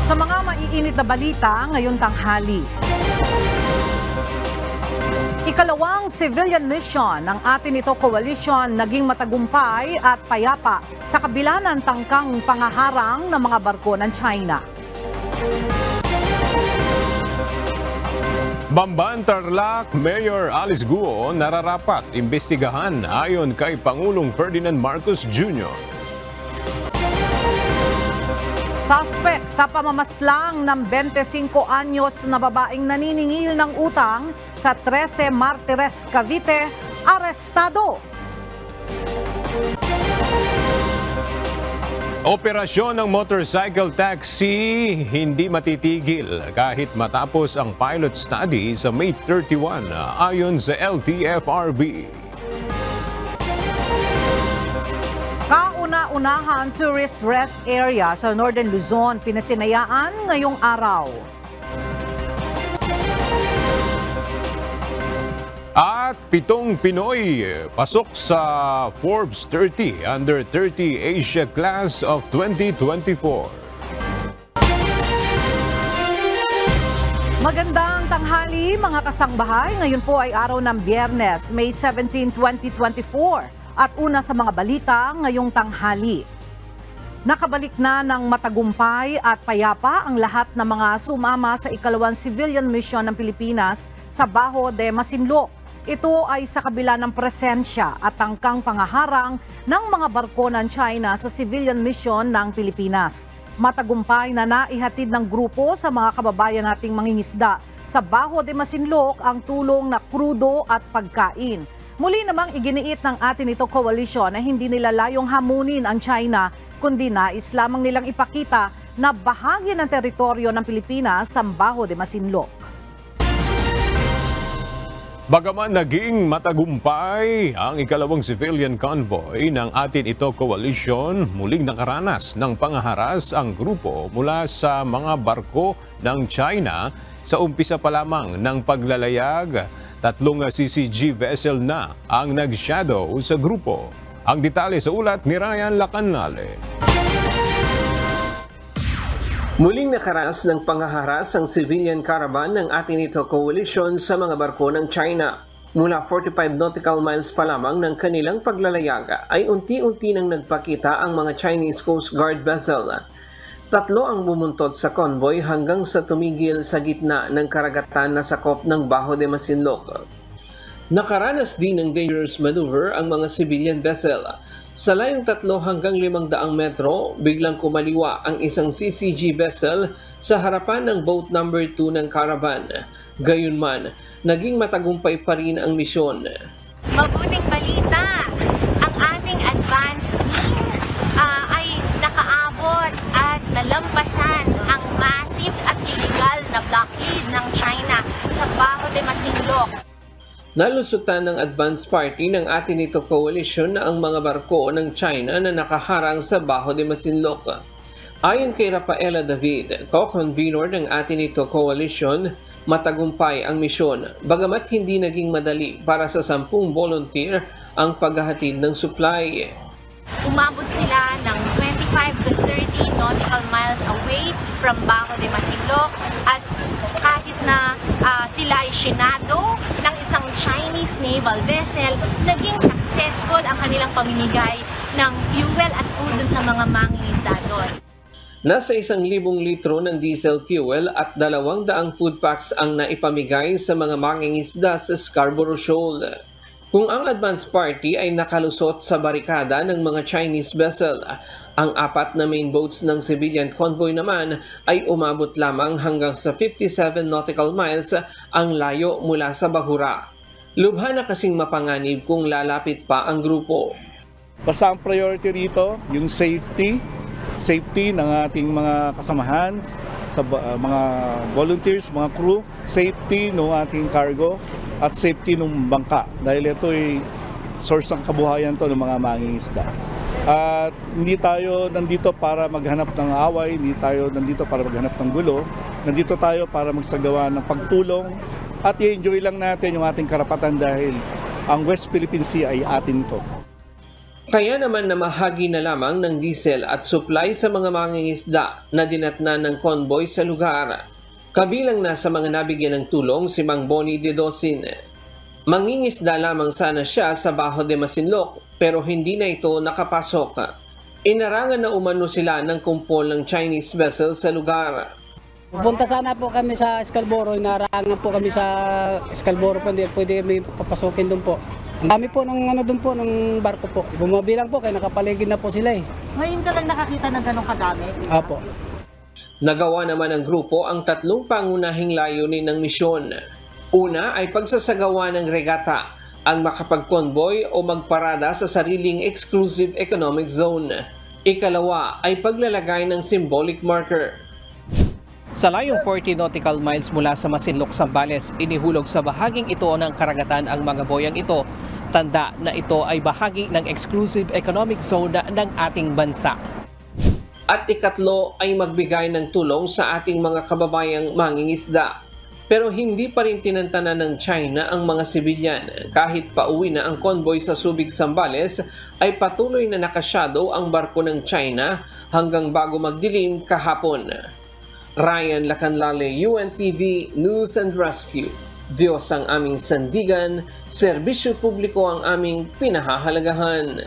Sa mga maiinit na balita ngayong tanghali. Ikalawang civilian mission ng atin ito coalition naging matagumpay at payapa sa kabila ng tangkang pangaharang ng mga barko ng China. Bamban Tarlac Mayor Alice Guo nararapat imbestigahan ayon kay Pangulong Ferdinand Marcos Jr. Suspect sa pamamaslang ng 25 anyos na babaeng naniningil ng utang sa 13 Martires, Cavite, arestado. Operasyon ng motorcycle taxi hindi matitigil kahit matapos ang pilot study sa May 31 ayon sa LTFRB. Kauna-unahan tourist rest area sa Northern Luzon pinasinayaan ngayong araw. At 7 Pinoy pasok sa Forbes 30 Under 30 Asia Class of 2024. Magandang tanghali mga kasangbahay. Ngayon po ay araw ng Biyernes, May 17, 2024. At una sa mga balita ngayong tanghali. Nakabalik na ng matagumpay at payapa ang lahat ng mga sumama sa ikalawang civilian mission ng Pilipinas sa Bajo de Masinloc. Ito ay sa kabila ng presensya at tangkang pangaharang ng mga barko ng China sa civilian mission ng Pilipinas. Matagumpay na naihatid ng grupo sa mga kababayan nating mangingisda sa Bajo de Masinloc ang tulong na krudo at pagkain. Muli namang iginiit ng atin ito coalition na hindi nila layong hamunin ang China, kundi nais lamang nilang ipakita na bahagi ng teritoryo ng Pilipinas sa Bajo de Masinloc. Bagaman naging matagumpay ang ikalawang civilian convoy ng atin ito coalition, muling nakaranas ng pangaharas ang grupo mula sa mga barko ng China sa umpisa pa lamang ng paglalayag. 3 CCG vessel na ang nag-shadow sa grupo. Ang detalye sa ulat ni Ryan Lacanale. Muling nakaranas ng pangaharas ang civilian caravan ng atin ito coalition sa mga barko ng China. Mula 45 nautical miles pa lamang ng kanilang paglalayag ay unti-unti nang nagpakita ang mga Chinese Coast Guard vessel. 3 ang bumuntot sa convoy hanggang sa tumigil sa gitna ng karagatan na sakop ng Bajo de Masinloc. Nakaranas din ng dangerous maneuver ang mga civilian vessel. Sa layong 3 hanggang 500 metro, biglang kumaliwa ang isang CCG vessel sa harapan ng boat number 2 ng caravan. Gayunman, naging matagumpay pa rin ang misyon. Mabuting balita! Ang ating advance team ay nakaabot at nalampasan ang massive at illegal na blockade ng China sa Bajo de Masinloc. Nalusutan ng advance party ng atin ito coalition na ang mga barko ng China na nakaharang sa Bajo de Masinloc. Ayon kay Rafaela David, co-convenor ng atin ito coalition, matagumpay ang misyon, bagamat hindi naging madali para sa 10 volunteer ang paghahatid ng supply. Umabot sila ng 25 to 30 nautical miles away from Bajo de Masinloc at kahit na sila ay shinado ng isang Chinese naval vessel, naging successful ang kanilang pamimigay ng fuel at food dun sa mga mangingisda doon. Nasa 1,000 litro ng diesel fuel at 200 food packs ang naipamigay sa mga mangingisda sa Scarborough Shoal. Kung ang advance party ay nakalusot sa barikada ng mga Chinese vessel, ang 4 na main boats ng civilian convoy naman ay umabot lamang hanggang sa 57 nautical miles ang layo mula sa Bahura. Lubha na kasing mapanganib kung lalapit pa ang grupo. Basta ang priority rito, yung safety ng ating mga kasamahan, sa mga volunteers, mga crew, safety ng ating cargo, at safety ng bangka. Dahil ito ay source ng kabuhayan to ng mga mangingisda. At hindi tayo nandito para maghanap ng away, hindi tayo nandito para maghanap ng gulo. Nandito tayo para magsagawa ng pagtulong at i-enjoy lang natin yung ating karapatan dahil ang West Philippine Sea ay atin to. Kaya naman namahagi na lamang ng diesel at supply sa mga mangingisda na dinatnan ng convoy sa lugar. Kabilang na sa mga nabigyan ng tulong si Mang Boni de Dosin. Mangingisda lamang sana siya sa Bajo de Masinloc pero hindi na ito nakapasok. Inarangan na umano sila ng kumpol ng Chinese vessel sa lugar. Pupunta sana po kami sa Scarborough, inarangan po kami sa Scarborough, pwede kami papasukin doon po. Ang dami po ng doon po, ng barko po. Bumabilang po, kaya nakapaligid na po sila eh. Ngayon ka lang nakakita ng ganong kadami? Opo. Nagawa naman ng grupo ang 3 pangunahing layunin ng misyon. Una ay pagsasagawa ng regata, ang makapag-convoy o magparada sa sariling exclusive economic zone. Ikalawa ay paglalagay ng symbolic marker. Sa layong 40 nautical miles mula sa Masinloc, Zambales, inihulog sa bahaging ito ng karagatan ang mga boyang ito. Tanda na ito ay bahagi ng exclusive economic zone ng ating bansa. At ikatlo ay magbigay ng tulong sa ating mga kababayang mangingisda. Pero hindi pa rin tinantanan ng China ang mga sibilyan. Kahit pauwi na ang convoy sa Subic, Zambales, ay patuloy na nakashadow ang barko ng China hanggang bago magdilim kahapon. Ryan Lacanlale, UNTV News and Rescue. Diyos ang aming sandigan, serbisyo publiko ang aming pinahahalagahan.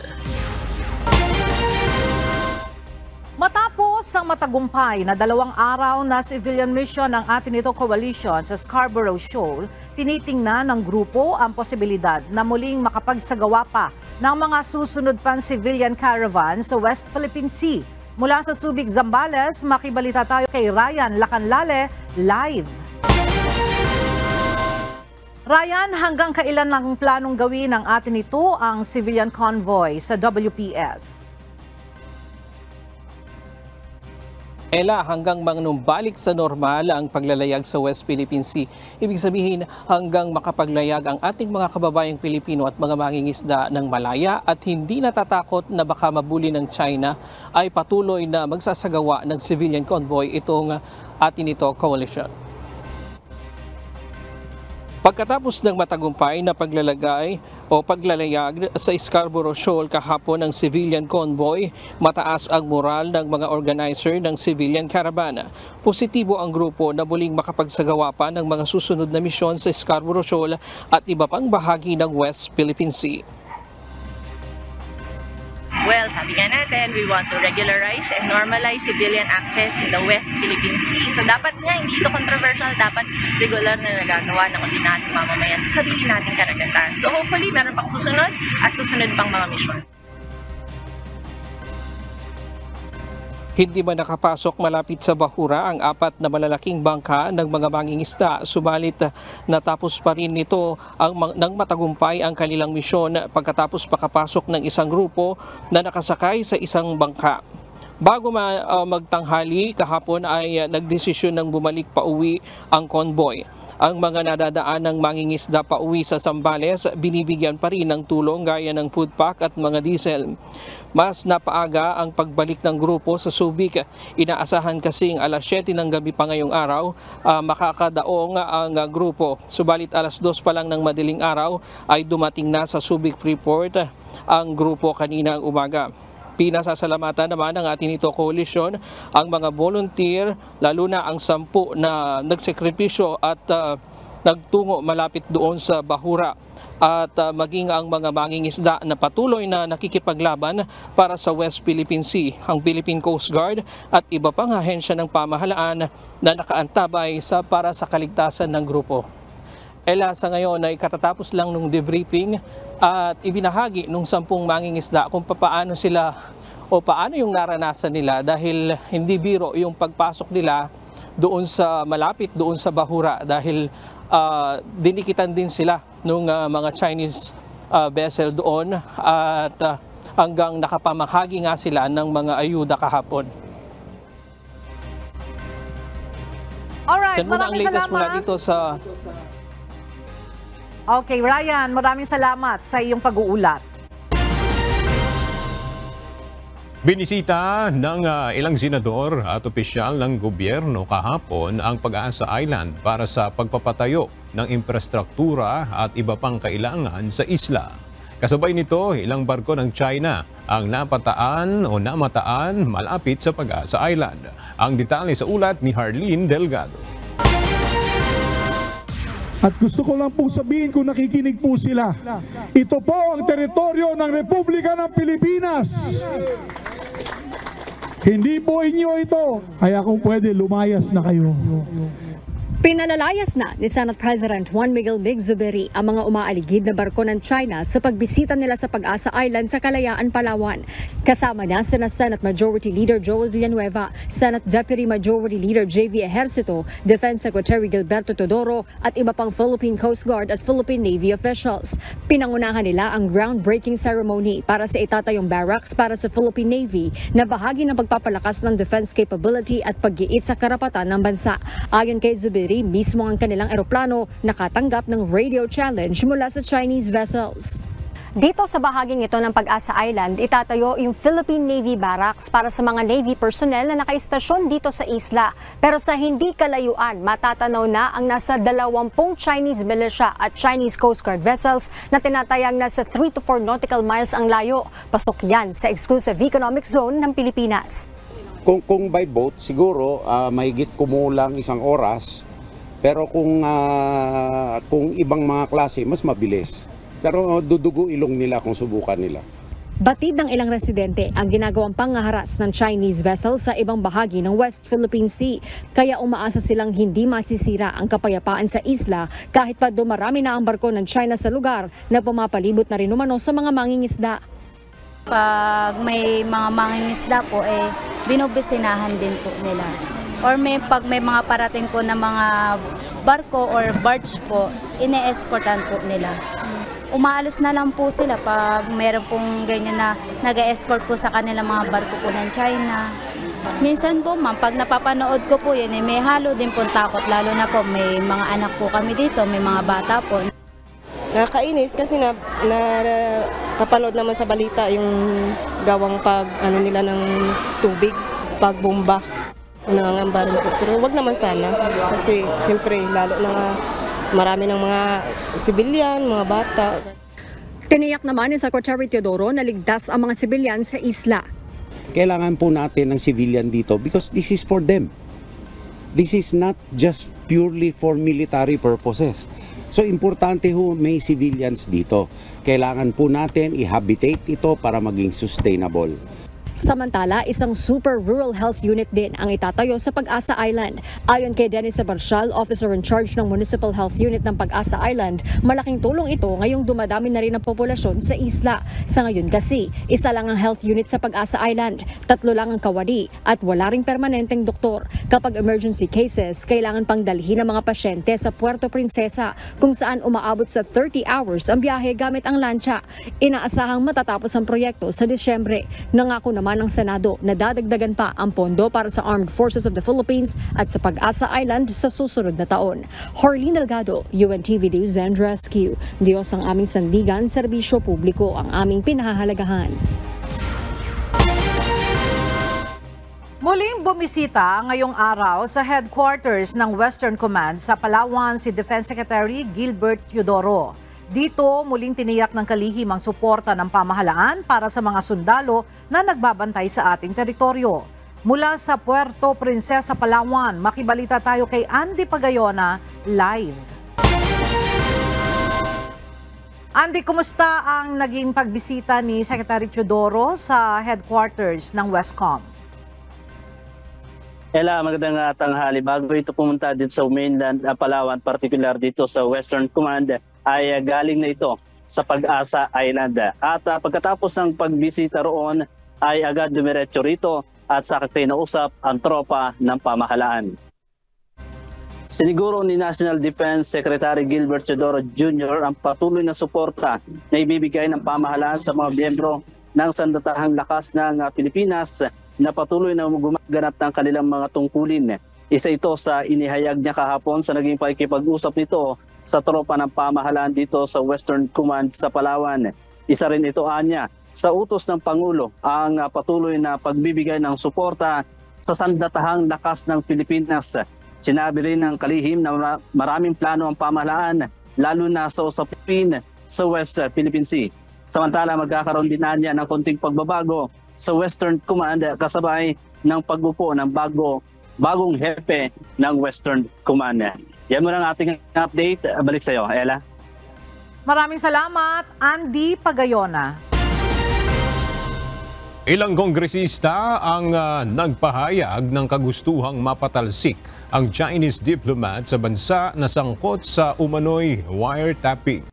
Matapos ang matagumpay na 2 araw na civilian mission ng atin ito coalition sa Scarborough Shoal, tinitingnan ng grupo ang posibilidad na muling makapagsagawa pa ng mga susunod pang civilian caravan sa West Philippine Sea. Mula sa Subic, Zambales, makibalita tayo kay Ryan Lacanlale live. Ryan, hanggang kailan lang planong gawin ng atin ito ang civilian convoy sa WPS? Ela, hanggang manumbalik sa normal ang paglalayag sa West Philippine Sea. Ibig sabihin, hanggang makapaglayag ang ating mga kababayang Pilipino at mga mangingisda ng malaya at hindi natatakot na baka mabuli ng China, ay patuloy na magsasagawa ng civilian convoy itong atin ito coalition. Pagkatapos ng matagumpay na paglalayag sa Scarborough Shoal kahapon ng civilian convoy, mataas ang moral ng mga organizer ng civilian caravan. Positibo ang grupo na muling makapagsagawa pa ng mga susunod na misyon sa Scarborough Shoal at iba pang bahagi ng West Philippine Sea. Well, sabi nga natin, we want to regularize and normalize civilian access in the West Philippine Sea. So dapat nga, hindi ito controversial, dapat regular na nagagawa ng kundi natin mamamayan sa sarili nating karagatan. So hopefully, meron pang susunod at susunod pang mga mission. Hindi man nakapasok malapit sa Bahura ang 4 na malalaking bangka ng mga mangingisda, subalit natapos pa rin nito ng matagumpay ang kanilang misyon pagkatapos makapasok ng isang grupo na nakasakay sa isang bangka. Bago magtanghali kahapon ay nagdesisyon ng bumalik pa uwi ang convoy. Ang mga nadadaan ng mangingisda pa uwi sa Zambales, binibigyan pa rin ng tulong gaya ng food pack at mga diesel. Mas napaaga ang pagbalik ng grupo sa Subic. Inaasahan kasing alas 7 ng gabi pa ngayong araw makakadaong ang grupo. Subalit alas 2 pa lang ng madaling araw ay dumating na sa Subic Freeport ang grupo kaninang umaga. Pinasasalamatan naman ng ating ito coalition ang mga volunteer, lalo na ang 10 na nagsakripisyo at nagtungo malapit doon sa Bahura, at maging ang mga mangingisda na patuloy na nakikipaglaban para sa West Philippine Sea, ang Philippine Coast Guard at iba pang ahensya ng pamahalaan na nakaantabay para sa kaligtasan ng grupo. Ela, sa ngayon ay katatapos lang nung debriefing at ibinahagi nung 10 mangingisda kung paano sila o paano yung naranasan nila, dahil hindi biro yung pagpasok nila doon sa malapit doon sa Bahura, dahil dinikitan din sila nung mga Chinese vessel doon at hanggang nakapamahagi nga sila ng mga ayuda kahapon. Alright, Yan muna ang maraming latest mula salamat. dito sa... Okay, Ryan, maraming salamat sa iyong pag-uulat. Binisita ng ilang senador at opisyal ng gobyerno kahapon ang Pag-asa Island para sa pagpapatayo ng infrastruktura at iba pang kailangan sa isla. Kasabay nito, ilang barko ng China ang namataan malapit sa Pag-asa Island. Ang detalye sa ulat ni Harleen Delgado. At gusto ko lang pong sabihin kung nakikinig po sila, ito po ang teritoryo ng Republika ng Pilipinas. Hindi po inyo ito, kaya kung pwede lumayas na kayo. Pinalalayas na ni Senate President Juan Miguel Mig Zubiri ang mga umaaligid na barko ng China sa pagbisita nila sa Pag-asa Island sa Kalayaan, Palawan. Kasama niya sina Senate Majority Leader Joel Villanueva, Senate Deputy Majority Leader J.V. Ejercito, Defense Secretary Gilberto Teodoro at iba pang Philippine Coast Guard at Philippine Navy officials. Pinangunahan nila ang groundbreaking ceremony para sa itatayong barracks para sa Philippine Navy na bahagi ng pagpapalakas ng defense capability at pag-iit sa karapatan ng bansa. Ayon kay Zubiri, mismo ang kanilang eroplano nakatanggap ng radio challenge mula sa Chinese vessels. Dito sa bahaging ito ng Pag-asa Island, itatayo yung Philippine Navy Barracks para sa mga Navy personnel na nakaistasyon dito sa isla. Pero sa hindi kalayuan, matatanaw na ang nasa 20 Chinese militia at Chinese Coast Guard vessels na tinatayang nasa 3 to 4 nautical miles ang layo. Pasok yan sa exclusive economic zone ng Pilipinas. Kung by boat, siguro mahigit kumulang 1 oras. Pero kung ibang mga klase, mas mabilis. Pero dudugo ilong nila kung subukan nila. Batid ng ilang residente ang ginagawang pangharas ng Chinese vessel sa ibang bahagi ng West Philippine Sea. Kaya umaasa silang hindi masisira ang kapayapaan sa isla kahit pa dumarami na ang barko ng China sa lugar na pumapalibot na rin umano sa mga mangingisda. Pag may mga mangingisda po, binobisinahan din po nila. Or pag may mga parating po na mga barko or barge po, ine-escortan po nila. Umaalis na lang po sila pag mayroon pong ganyan na nag-escort po sa kanilang mga barko po ng China. Minsan po ma'am, pag napapanood ko po yan, may halo din po takot, lalo na po may mga anak po kami dito, may mga bata po. Nakakainis kasi napanood naman sa balita yung gawang nila ng tubig, pagbomba. Nangangambaran po. Pero wag naman sana kasi siyempre lalo na marami ng mga sibilyan, mga bata. Tiniyak naman ni Secretary Teodoro na ligtas ang mga sibilyan sa isla. Kailangan po natin ng civilian dito because this is for them. This is not just purely for military purposes. So importante ho may civilians dito. Kailangan po natin i-habitate ito para maging sustainable. Samantala, isang super rural health unit din ang itatayo sa Pag-asa Island. Ayon kay Dennis Abarcial, officer in charge ng Municipal Health Unit ng Pag-asa Island, malaking tulong ito ngayong dumadami na rin ang populasyon sa isla. Sa ngayon kasi, isa lang ang health unit sa Pag-asa Island, 3 lang ang kawani at wala ring permanenteng doktor. Kapag emergency cases, kailangan pang dalhin ang mga pasyente sa Puerto Princesa kung saan umaabot sa 30 hours ang biyahe gamit ang lancha. Inaasahang matatapos ang proyekto sa Disyembre. Nangako naman ng Senado na dadagdagan pa ang pondo para sa Armed Forces of the Philippines at sa Pag-asa Island sa susunod na taon. Harleen Delgado, UNTV News and Rescue. Diyos ang aming sandigan, serbisyo publiko ang aming pinahahalagahan. Muling bumisita ngayong araw sa headquarters ng Western Command sa Palawan si Defense Secretary Gilbert Teodoro. Dito, muling tiniyak ng kalihim ang suporta ng pamahalaan para sa mga sundalo na nagbabantay sa ating teritoryo. Mula sa Puerto Princesa, Palawan, makibalita tayo kay Andy Pagayona live. Andy, kumusta ang naging pagbisita ni Secretary Teodoro sa headquarters ng Westcom? Ella, magandang tanghali. Bago ito pumunta dito sa mainland Palawan, particular dito sa Western Command, ay galing na ito sa Pag-asa Island. At pagkatapos ng pagbisita roon, ay agad dumiretso rito at sa kinausap ang tropa ng pamahalaan. Siniguro ni National Defense Secretary Gilbert Teodoro Jr. ang patuloy na suporta na ibibigay ng pamahalaan sa mga miyembro ng Sandatahang Lakas ng Pilipinas na patuloy na gumaganap ng kanilang mga tungkulin. Isa ito sa inihayag niya kahapon sa naging pakikipag-usap nito sa tropa ng pamahalaan dito sa Western Command sa Palawan. Isa rin ito anya sa utos ng Pangulo ang patuloy na pagbibigay ng suporta sa Sandatahang Lakas ng Pilipinas. Sinabi rin ng kalihim na maraming plano ang pamahalaan lalo na sa usapin sa West Philippine Sea. Samantala, magkakaroon din niya ng konting pagbabago sa Western Command kasabay ng pag-upo ng bagong hepe ng Western Command. Yan muna ang ating update. Balik sa iyo, Ella. Maraming salamat, Andy Pagayona. Ilang kongresista ang nagpahayag ng kagustuhang mapatalsik ang Chinese diplomat sa bansa na sangkot sa umano'y wiretapping.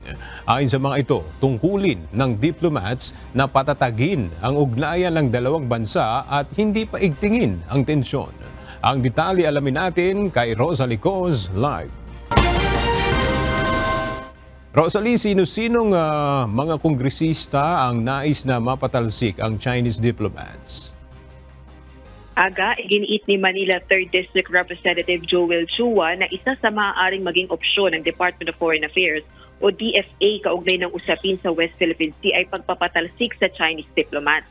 Ayon sa mga ito, tungkulin ng diplomats na patatagin ang ugnayan ng dalawang bansa at hindi paigtingin ang tensyon. Ang detalye alamin natin kay Rosalie Coz live. Rosalie, sino-sinong mga kongresista ang nais na mapatalsik ang Chinese diplomats? Aga, iginiit ni Manila 3rd District Representative Joel Chua na isa sa maaaring maging opsyon ng Department of Foreign Affairs o DFA kaugnay ng usapin sa West Philippine Sea ay pagpapatalsik sa Chinese diplomats.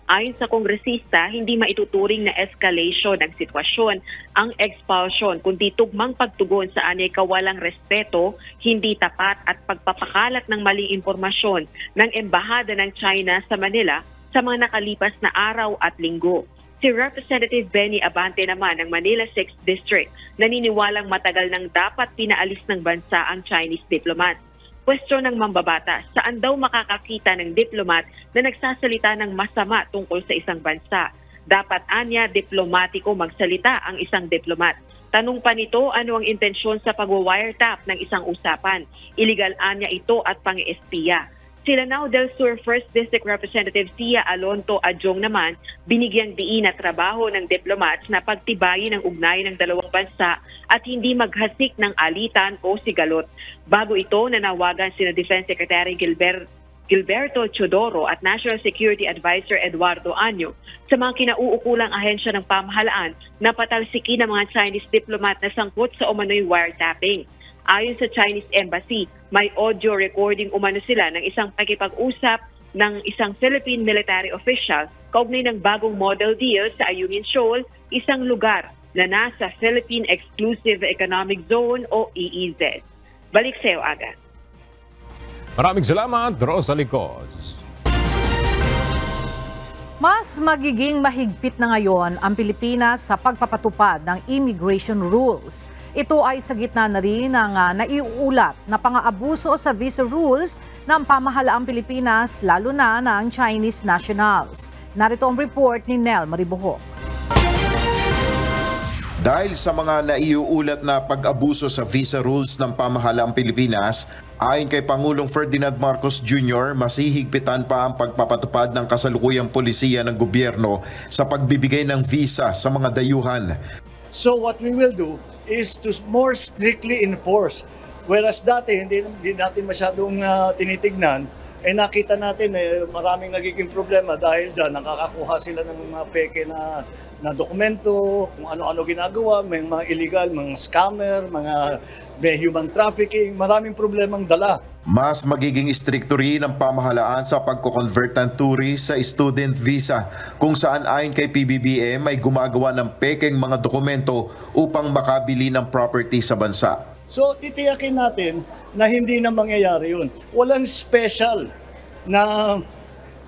Ayon sa kongresista, hindi maituturing na escalation ng sitwasyon ang expulsion, kundi tugmang pagtugon sa anyay kawalang respeto, hindi tapat at pagpapakalat ng maling impormasyon ng Embahada ng China sa Manila sa mga nakalipas na araw at linggo. Si Representative Benny Abante naman ng Manila 6th District naniniwalang matagal nang dapat pinaalis ng bansa ang Chinese diplomats. Kwestiyon ng mambabata, saan daw makakakita ng diplomat na nagsasalita ng masama tungkol sa isang bansa? Dapat anya diplomatiko magsalita ang isang diplomat. Tanong pa nito, ano ang intensyon sa pag-wiretap ng isang usapan? Illegal anya ito at pang-espiya. Sila Lanao del Sur 1st District Representative Sia Alonto Adjong naman binigyang diin na trabaho ng diplomats na pagtibayin ang ugnayan ng dalawang bansa at hindi maghasik ng alitan o sigalot. Bago ito, nanawagan sina Defense Secretary Gilberto Chodoro at National Security Advisor Eduardo Anyo sa mga kinauukulang ahensya ng pamahalaan na patalsikin ang mga Chinese diplomat na sangkot sa umano'y wiretapping. Ayon sa Chinese Embassy, may audio recording umano sila ng isang pakipag-usap ng isang Philippine military official kaugnay ng bagong model deal sa Ayungin Shoal, isang lugar na nasa Philippine Exclusive Economic Zone o EEZ. Balik sa iyo, Aga. Maraming salamat, Rosalie Coz. Mas magiging mahigpit na ngayon ang Pilipinas sa pagpapatupad ng immigration rules. Ito ay sa gitna na rin ng naiuulat na pang-aabuso sa visa rules ng pamahalaang Pilipinas, lalo na ng Chinese nationals. Narito ang report ni Nel Maribohok. Dahil sa mga naiuulat na pag-abuso sa visa rules ng pamahalaang Pilipinas, ayon kay Pangulong Ferdinand Marcos Jr., masihigpitan pa ang pagpapatupad ng kasalukuyang polisiya ng gobyerno sa pagbibigay ng visa sa mga dayuhan. So what we will do is to more strictly enforce. Whereas dati hindi natin masyadong tinitignan, nakita natin maraming nagiging problema dahil dyan nakakakuha sila ng mga peke na dokumento, kung ano-ano ginagawa, may mga illegal, mga scammer, may human trafficking, maraming problemang dala. Mas magiging stricto rin ang pamahalaan sa pagko-convert ng tourist sa student visa, kung saan ayon kay PBBM ay gumagawa ng pekeng mga dokumento upang makabili ng property sa bansa. So titiyakin natin na hindi na mangyayari yun. Walang special na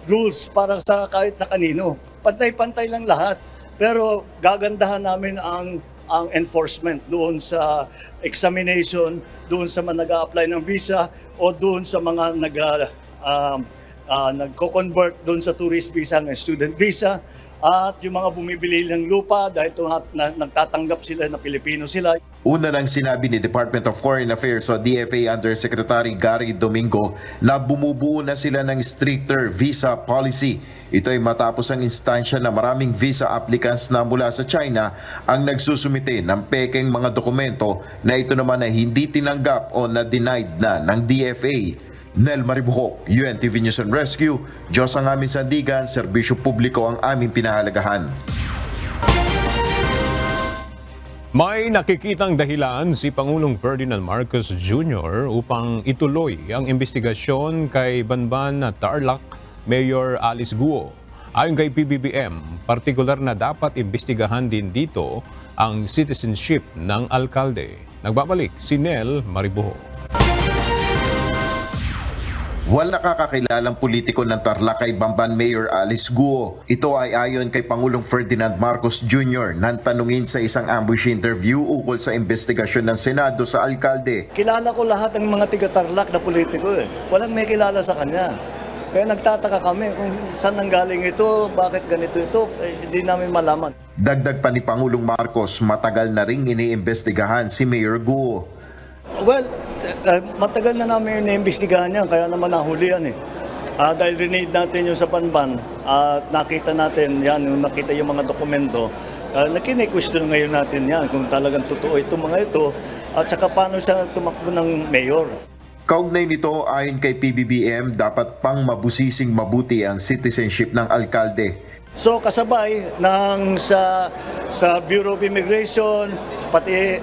rules para sa kahit na kanino. Pantay-pantay lang lahat. Pero gagandahan namin ang enforcement doon sa examination, doon sa mga nag-a-apply ng visa o doon sa mga nagko-convert doon sa tourist visa ng student visa at yung mga bumibili ng lupa dahil nagtatanggap sila na Pilipino sila. Una nang sinabi ni Department of Foreign Affairs o DFA Undersecretary Gary Domingo na bumubuo na sila ng stricter visa policy. Ito ay matapos ang instansya na maraming visa applicants na mula sa China ang nagsusumite ng pekeng mga dokumento na ito naman ay hindi tinanggap o na-denied na ng DFA. Nel Maribohok, UNTV News and Rescue. Diyos ang aming sandigan, serbisyo publiko ang aming pinahalagahan. May nakikitang dahilan si Pangulong Ferdinand Marcos Jr. upang ituloy ang investigasyon kay Banban Tarlac Mayor Alice Guo. Ayon kay PBBM, partikular na dapat imbestigahan din dito ang citizenship ng alkalde. Nagbabalik si Nel Maribohok. Wala nakakakilalang politiko ng Tarlac kay Bamban Mayor Alice Guo. Ito ay ayon kay Pangulong Ferdinand Marcos Jr. nang tanungin sa isang ambush interview ukol sa investigasyon ng Senado sa alkalde. Kilala ko lahat ng mga tiga-Tarlac na politiko eh. Walang may kilala sa kanya. Kaya nagtataka kami kung saan nanggaling ito, bakit ganito ito, hindi namin malaman. Dagdag pa ni Pangulong Marcos, matagal na ring iniimbestigahan si Mayor Guo. Well, matagal na namin iniimbestigahan yan, kaya naman nahuli yan eh. Dahil rinid natin yung sa Banban at nakita natin yan, nakita yung mga dokumento, nakine-question ngayon natin yan kung talagang totoo itong mga ito at saka paano siya tumakbo ng mayor. Kaugnay nito, ayon kay PBBM, dapat pang mabusising mabuti ang citizenship ng alkalde. So kasabay ng sa Bureau of Immigration, pati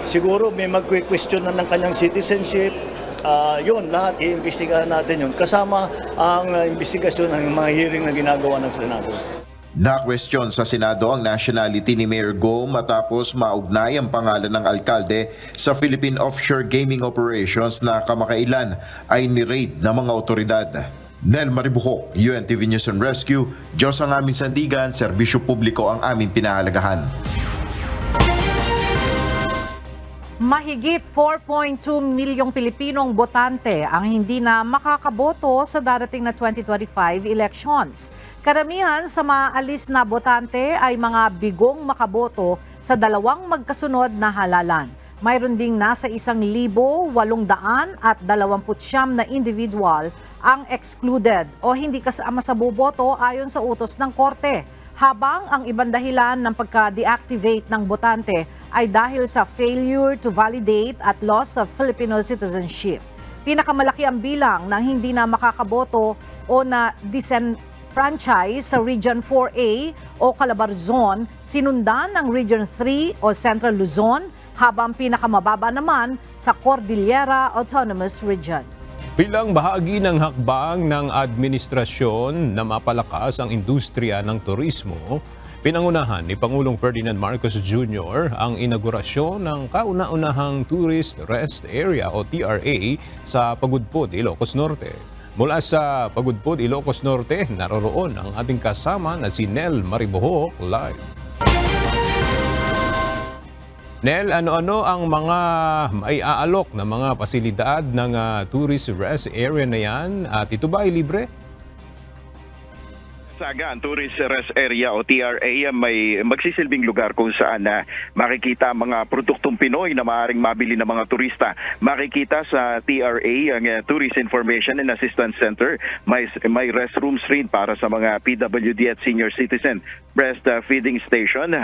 siguro may mag-question na ng kanyang citizenship. Yun, lahat i-imbestigahan natin yun. Kasama ang investigasyon ng mga hearing na ginagawa ng Senado. Na-question sa Senado ang nationality ni Mayor Guo matapos maugnay ang pangalan ng alkalde sa Philippine Offshore Gaming Operations na kamakailan ay ni-raid ng mga otoridad. Nel Maribuhok, UNTV News and Rescue, Diyos ang aming sandigan, serbisyo publiko ang aming pinahalagahan. Mahigit 4.2 milyong Pilipinong botante ang hindi na makakaboto sa darating na 2025 elections. Karamihan sa maalis na botante ay mga bigong makaboto sa dalawang magkasunod na halalan. Mayroon ding nasa 1,829 na individual ang excluded o hindi kasama sa boboto ayon sa utos ng korte. Habang ang ibang dahilan ng pagka-deactivate ng botante ay dahil sa failure to validate at loss of Filipino citizenship. Pinakamalaki ang bilang ng hindi na makakaboto o na disenfranchise sa Region 4A o Calabarzon, sinundan ng Region 3 o Central Luzon, habang pinakamababa naman sa Cordillera Autonomous Region. Bilang bahagi ng hakbang ng administrasyon na mapalakas ang industriya ng turismo, pinangunahan ni Pangulong Ferdinand Marcos Jr. ang inaugurasyon ng kauna-unahang Tourist Rest Area o TRA sa Pagudpod, Ilocos Norte. Mula sa Pagudpod, Ilocos Norte, naroroon ang ating kasama na si Nel Maribuhok live. Nel, ano-ano ang mga maiaalok na mga pasilidad ng Tourist Rest Area na yan? At ito ba ay libre? Saga, ang Tourist Rest Area o TRA may magsisilbing lugar kung saan makikita mga produktong Pinoy na maaaring mabili ng mga turista. Makikita sa TRA, ang Tourist Information and Assistance Center, may restrooms rin para sa mga PWD at senior citizen, breastfeeding station,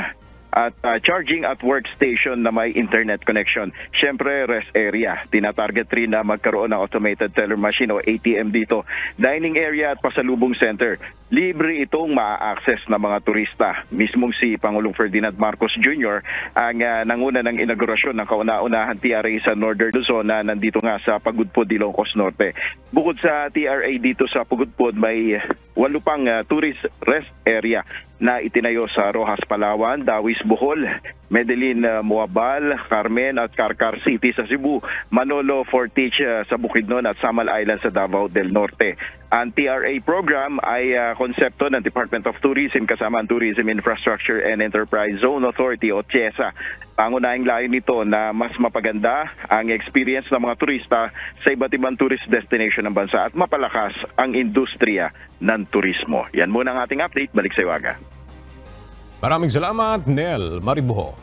at charging at workstation na may internet connection. Siyempre, rest area. Tinatarget rin na magkaroon ng automated teller machine o ATM dito. Dining area at pasalubong center. Libre itong ma-access ng mga turista. Mismong si Pangulong Ferdinand Marcos Jr. ang nanguna ng inaugurasyon ng kauna-unahan TRA sa Northern Luzon na nandito nga sa Pagudpod, Ilocos Norte. Bukod sa TRA dito sa Pagudpod, may 8 pang tourist rest area na itinayo sa Rojas, Palawan, Dawis, Bohol, Medellin, Moabal, Carmen at Carcar City sa Cebu, Manolo, Fortich sa Bukidnon at Samal Island sa Davao del Norte. Ang TRA program ay konsepto ng Department of Tourism kasama ang Tourism Infrastructure and Enterprise Zone Authority o TIESA. Pangunahing layo nito na mas mapaganda ang experience ng mga turista sa iba't ibang tourist destination ng bansa at mapalakas ang industriya ng turismo. Yan muna ang ating update. Balik sa Iwaga. Maraming salamat, Nel Maribuhok.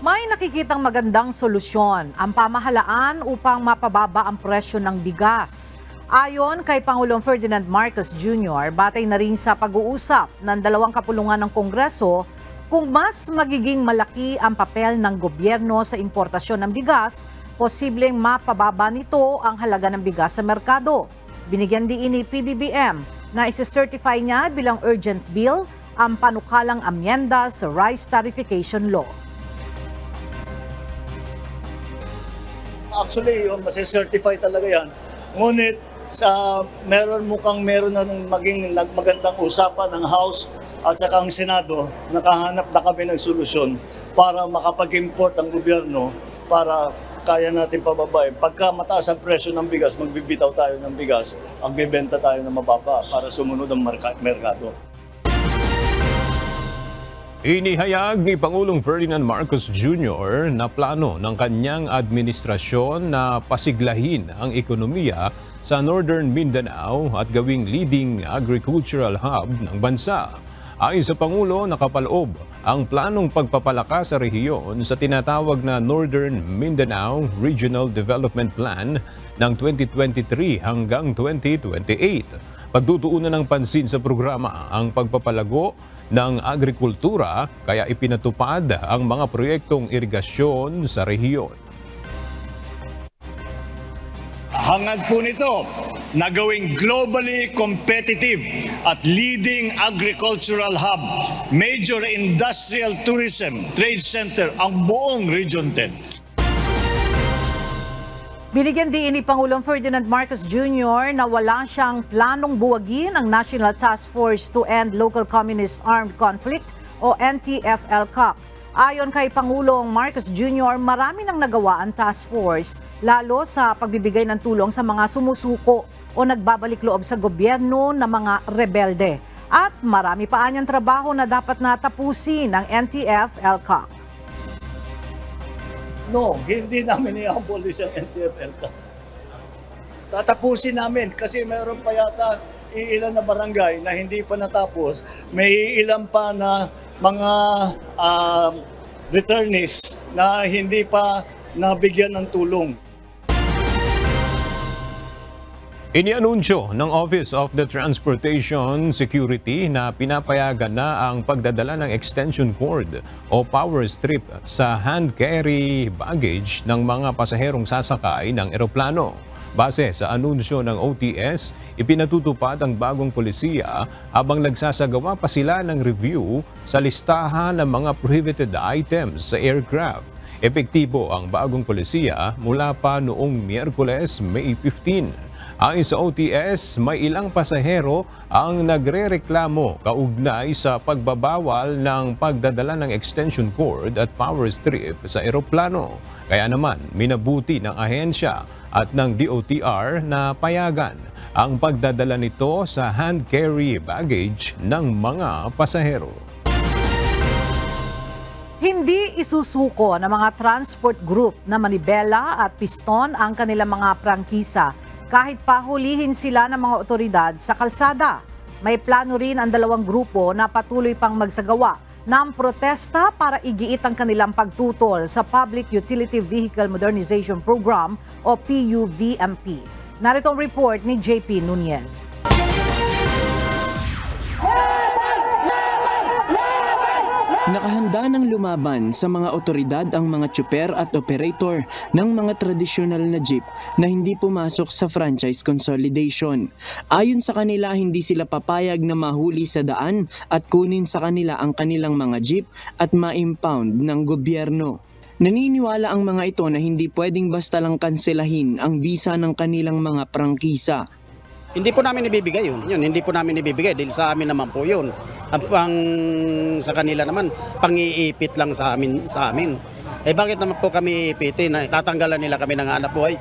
May nakikitang magandang solusyon ang pamahalaan upang mapababa ang presyo ng bigas. Ayon kay Pangulong Ferdinand Marcos Jr., batay na rin sa pag-uusap ng dalawang kapulungan ng Kongreso kung mas magiging malaki ang papel ng gobyerno sa importasyon ng bigas, posibleng mapababa nito ang halaga ng bigas sa merkado. Binigyan din ni PBBM na isi-certify niya bilang urgent bill ang panukalang amyenda sa Rice Tarification Law. Actually, masi-certify talaga yan. Ngunit meron na maging magandang usapan ng House at saka ang Senado, nakahanap na kami ng solusyon para makapag-import ang gobyerno para kaya natin pababain. Pagka mataas ang presyo ng bigas, magbibitaw tayo ng bigas, magbibenta tayo ng mababa para sumunod ang merkado. Inihayag ni Pangulong Ferdinand Marcos Jr. na plano ng kanyang administrasyon na pasiglahin ang ekonomiya sa Northern Mindanao at gawing leading agricultural hub ng bansa. Ayon sa Pangulo, nakapaloob ang planong pagpapalakas sa rehiyon sa tinatawag na Northern Mindanao Regional Development Plan ng 2023 hanggang 2028. Pagtutuunan ng pansin sa programa ang pagpapalago ng agrikultura, kaya ipinatupad ang mga proyektong irigasyon sa rehiyon. Hangad po nito na gawing globally competitive at leading agricultural hub, major industrial tourism, trade center ang buong Region 10. Binigyan din ni Pangulong Ferdinand Marcos Jr. na wala siyang planong buwagin ang National Task Force to End Local Communist Armed Conflict o NTF-ELCAC. Ayon kay Pangulong Marcos Jr., marami nang nagawa ang task force, lalo sa pagbibigay ng tulong sa mga sumusuko o nagbabalik loob sa gobyerno na mga rebelde. At marami pa anyang trabaho na dapat na tapusin ng NTF-ELCAC. No, hindi namin i-abolish ang NTF-ELCAC. Tatapusin namin kasi mayroon pa yata iilan na barangay na hindi pa natapos. May ilan pa na mga returnees na hindi pa nabigyan ng tulong. Inianunsyo ng Office of the Transportation Security na pinapayagan na ang pagdadala ng extension cord o power strip sa hand carry baggage ng mga pasaherong sasakay ng eroplano. Base sa anunsyo ng OTS, ipinatutupad ang bagong polisiya habang nagsasagawa pa sila ng review sa listahan ng mga prohibited items sa aircraft. Epektibo ang bagong polisiya mula pa noong Miyerkules, May 15. Ayon sa OTS, may ilang pasahero ang nagrereklamo kaugnay sa pagbabawal ng pagdadala ng extension cord at power strip sa eroplano. Kaya naman, minabuti ng ahensya at ng DOTR na payagan ang pagdadala nito sa hand carry baggage ng mga pasahero. Hindi isusuko ng mga transport group na Manibela at Piston ang kanilang mga prangkisa kahit pahulihin sila ng mga otoridad sa kalsada. May plano rin ang dalawang grupo na patuloy pang magsagawa ng protesta para igiit ang kanilang pagtutol sa Public Utility Vehicle Modernization Program o PUVMP. Narito ang report ni JP Nunez. Nakahanda ng lumaban sa mga otoridad ang mga tsuper at operator ng mga tradisyonal na jeep na hindi pumasok sa franchise consolidation. Ayon sa kanila, hindi sila papayag na mahuli sa daan at kunin sa kanila ang kanilang mga jeep at ma-impound ng gobyerno. Naniniwala ang mga ito na hindi pwedeng basta lang kanselahin ang bisa ng kanilang mga prangkisa. Hindi po namin ibibigay yun. Hindi po namin ibibigay dahil sa amin naman po yun. Ang sa kanila naman, pang-iipit lang sa amin. Eh bakit naman po kami iipitin? Tatanggalan nila kami ng hanap buhay.